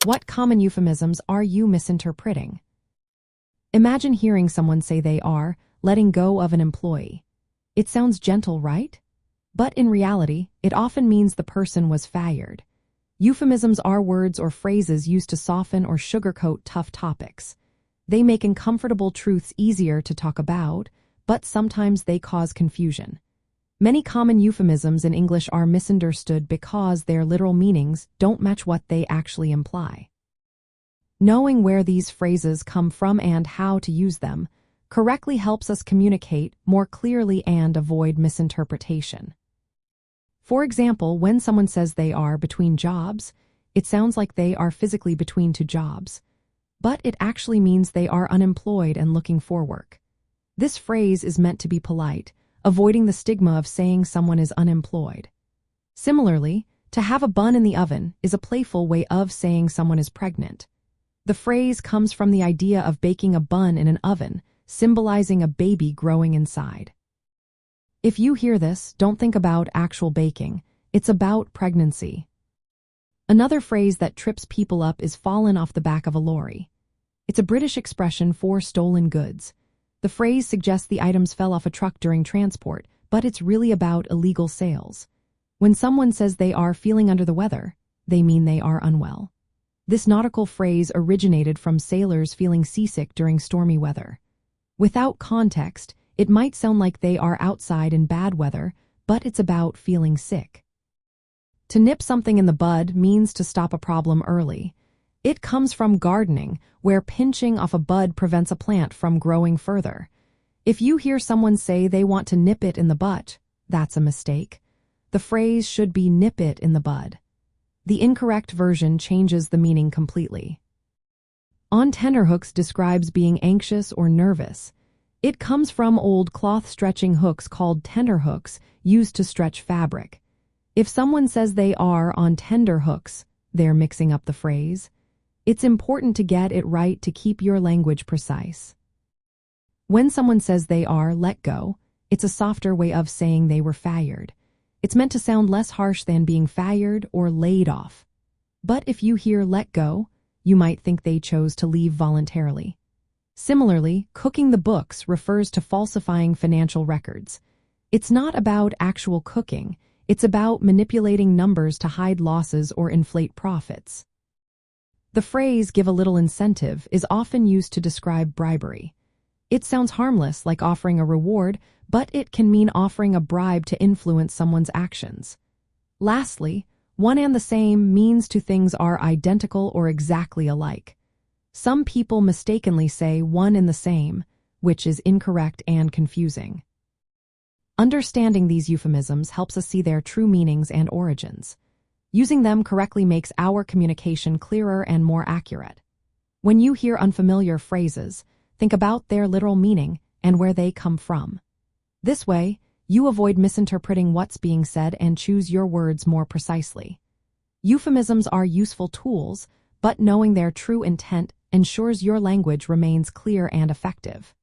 What common euphemisms are you misinterpreting? Imagine hearing someone say they are letting go of an employee. It sounds gentle, right? But in reality, it often means the person was fired. Euphemisms are words or phrases used to soften or sugarcoat tough topics. They make uncomfortable truths easier to talk about, but sometimes they cause confusion. Many common euphemisms in English are misunderstood because their literal meanings don't match what they actually imply. Knowing where these phrases come from and how to use them correctly helps us communicate more clearly and avoid misinterpretation. For example, when someone says they are between jobs, it sounds like they are physically between two jobs, but it actually means they are unemployed and looking for work. This phrase is meant to be polite, avoiding the stigma of saying someone is unemployed. Similarly, to have a bun in the oven is a playful way of saying someone is pregnant. The phrase comes from the idea of baking a bun in an oven, symbolizing a baby growing inside. If you hear this, don't think about actual baking. It's about pregnancy. Another phrase that trips people up is fallen off the back of a lorry. It's a British expression for stolen goods. The phrase suggests the items fell off a truck during transport, but it's really about illegal sales. When someone says they are feeling under the weather, they mean they are unwell. This nautical phrase originated from sailors feeling seasick during stormy weather. Without context, it might sound like they are outside in bad weather, but it's about feeling sick. To nip something in the bud means to stop a problem early. It comes from gardening, where pinching off a bud prevents a plant from growing further. If you hear someone say they want to nip it in the butt, that's a mistake. The phrase should be nip it in the bud. The incorrect version changes the meaning completely. On tenterhooks describes being anxious or nervous. It comes from old cloth stretching hooks called tenterhooks used to stretch fabric. If someone says they are on tender hooks, they're mixing up the phrase. It's important to get it right to keep your language precise. When someone says they are let go, it's a softer way of saying they were fired. It's meant to sound less harsh than being fired or laid off. But if you hear let go, you might think they chose to leave voluntarily. Similarly, cooking the books refers to falsifying financial records. It's not about actual cooking, it's about manipulating numbers to hide losses or inflate profits. The phrase give a little incentive is often used to describe bribery. It sounds harmless, like offering a reward, but it can mean offering a bribe to influence someone's actions. Lastly, one and the same means two things are identical or exactly alike. Some people mistakenly say one and the same, which is incorrect and confusing. Understanding these euphemisms helps us see their true meanings and origins. Using them correctly makes our communication clearer and more accurate. When you hear unfamiliar phrases, think about their literal meaning and where they come from. This way, you avoid misinterpreting what's being said and choose your words more precisely. Euphemisms are useful tools, but knowing their true intent ensures your language remains clear and effective.